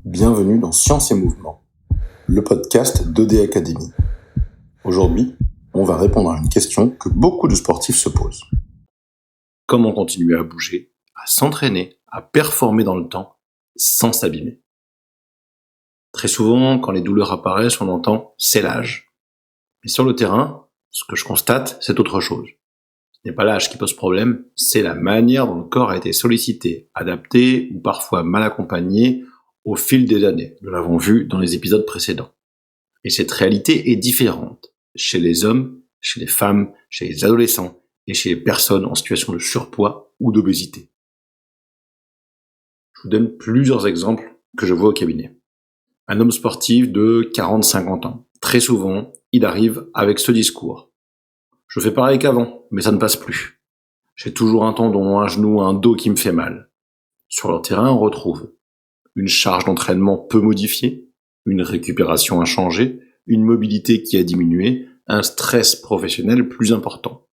Bienvenue dans Science et Mouvement, le podcast d'ED Academy. Aujourd'hui, on va répondre à une question que beaucoup de sportifs se posent. Comment continuer à bouger, à s'entraîner, à performer dans le temps, sans s'abîmer? Très souvent, quand les douleurs apparaissent, on entend « c'est l'âge ». Mais sur le terrain, ce que je constate, c'est autre chose. Ce n'est pas l'âge qui pose problème, c'est la manière dont le corps a été sollicité, adapté ou parfois mal accompagné au fil des années. Nous l'avons vu dans les épisodes précédents. Et cette réalité est différente chez les hommes, chez les femmes, chez les adolescents et chez les personnes en situation de surpoids ou d'obésité. Je vous donne plusieurs exemples que je vois au cabinet. Un homme sportif de 40-50 ans. Très souvent, il arrive avec ce discours. Je fais pareil qu'avant, mais ça ne passe plus. J'ai toujours un tendon, un genou, un dos qui me fait mal. Sur le terrain, on retrouve une charge d'entraînement peu modifiée, une récupération inchangée, une mobilité qui a diminué, un stress professionnel plus important.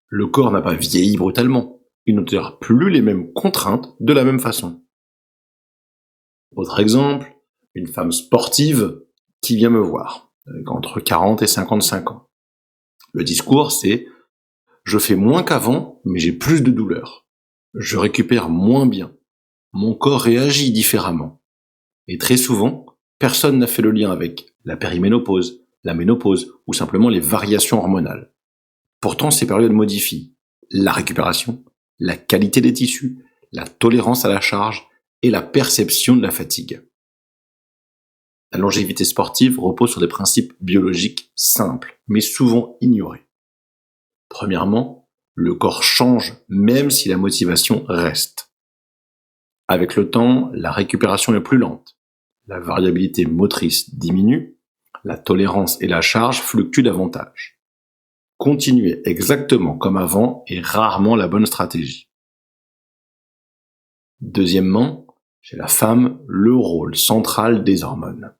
Le corps n'a pas vieilli brutalement. Il ne tolère plus les mêmes contraintes de la même façon. Autre exemple, une femme sportive qui vient me voir, entre 40 et 55 ans. Le discours, c'est « je fais moins qu'avant, mais j'ai plus de douleurs. Je récupère moins bien. Mon corps réagit différemment. » Et très souvent, personne n'a fait le lien avec la périménopause, la ménopause ou simplement les variations hormonales. Pourtant, ces périodes modifient la récupération, la qualité des tissus, la tolérance à la charge et la perception de la fatigue. La longévité sportive repose sur des principes biologiques simples, mais souvent ignorés. Premièrement, le corps change même si la motivation reste. Avec le temps, la récupération est plus lente, la variabilité motrice diminue, la tolérance et la charge fluctuent davantage. Continuer exactement comme avant est rarement la bonne stratégie. Deuxièmement, chez la femme, le rôle central des hormones.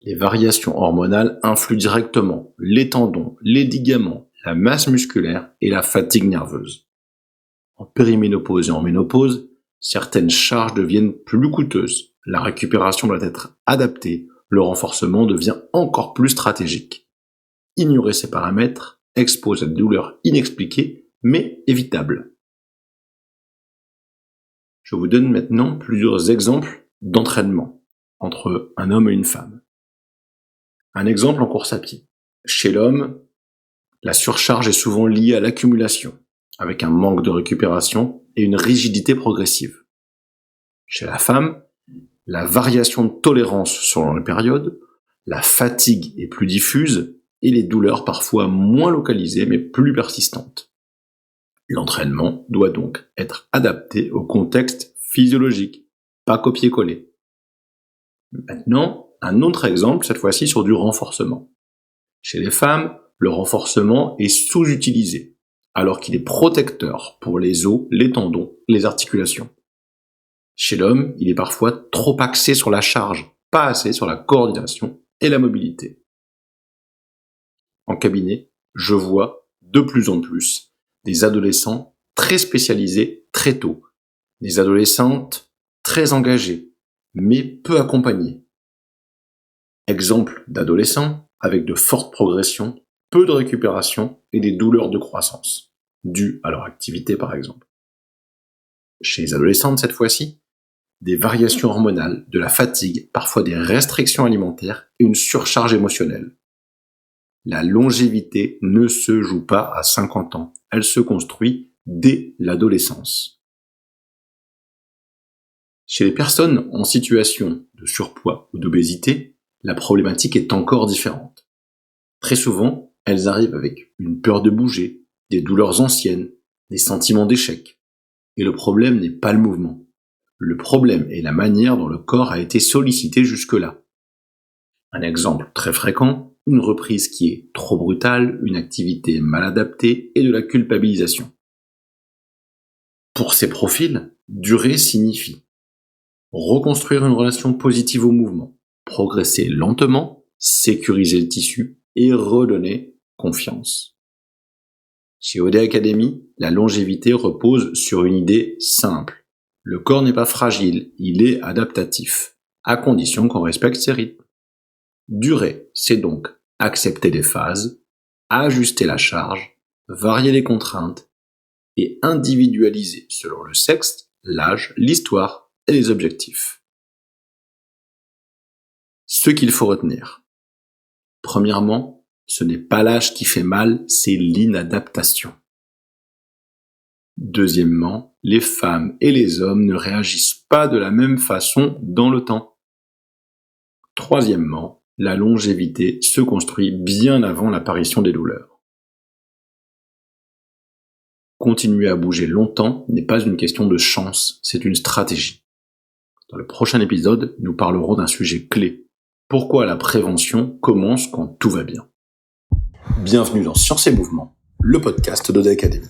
Les variations hormonales influent directement les tendons, les ligaments, la masse musculaire et la fatigue nerveuse. En périménopause et en ménopause, certaines charges deviennent plus coûteuses, la récupération doit être adaptée, le renforcement devient encore plus stratégique. Ignorer ces paramètres expose à des douleurs inexpliquées mais évitables. Je vous donne maintenant plusieurs exemples d'entraînement entre un homme et une femme. Un exemple en course à pied. Chez l'homme, la surcharge est souvent liée à l'accumulation, avec un manque de récupération et une rigidité progressive. Chez la femme, la variation de tolérance selon les périodes, la fatigue est plus diffuse et les douleurs parfois moins localisées mais plus persistantes. L'entraînement doit donc être adapté au contexte physiologique, pas copier-coller. Maintenant, un autre exemple, cette fois-ci sur du renforcement. Chez les femmes, le renforcement est sous-utilisé, alors qu'il est protecteur pour les os, les tendons, les articulations. Chez l'homme, il est parfois trop axé sur la charge, pas assez sur la coordination et la mobilité. En cabinet, je vois de plus en plus des adolescents très spécialisés très tôt, des adolescentes très engagées, mais peu accompagnées. Exemple d'adolescents avec de fortes progressions, peu de récupération et des douleurs de croissance, dues à leur activité par exemple. Chez les adolescentes cette fois-ci, des variations hormonales, de la fatigue, parfois des restrictions alimentaires et une surcharge émotionnelle. La longévité ne se joue pas à 50 ans, elle se construit dès l'adolescence. Chez les personnes en situation de surpoids ou d'obésité, la problématique est encore différente. Très souvent, elles arrivent avec une peur de bouger, des douleurs anciennes, des sentiments d'échec. Et le problème n'est pas le mouvement. Le problème est la manière dont le corps a été sollicité jusque-là. Un exemple très fréquent, une reprise qui est trop brutale, une activité mal adaptée et de la culpabilisation. Pour ces profils, durer signifie reconstruire une relation positive au mouvement, progresser lentement, sécuriser le tissu et redonner confiance. Chez OD Academy, la longévité repose sur une idée simple. Le corps n'est pas fragile, il est adaptatif, à condition qu'on respecte ses rythmes. Durer, c'est donc accepter les phases, ajuster la charge, varier les contraintes et individualiser selon le sexe, l'âge, l'histoire et les objectifs. Ce qu'il faut retenir. Premièrement, ce n'est pas l'âge qui fait mal, c'est l'inadaptation. Deuxièmement, les femmes et les hommes ne réagissent pas de la même façon dans le temps. Troisièmement, la longévité se construit bien avant l'apparition des douleurs. Continuer à bouger longtemps n'est pas une question de chance, c'est une stratégie. Dans le prochain épisode, nous parlerons d'un sujet clé. Pourquoi la prévention commence quand tout va bien. Bienvenue dans Science et Mouvement, le podcast d'Oda Academy.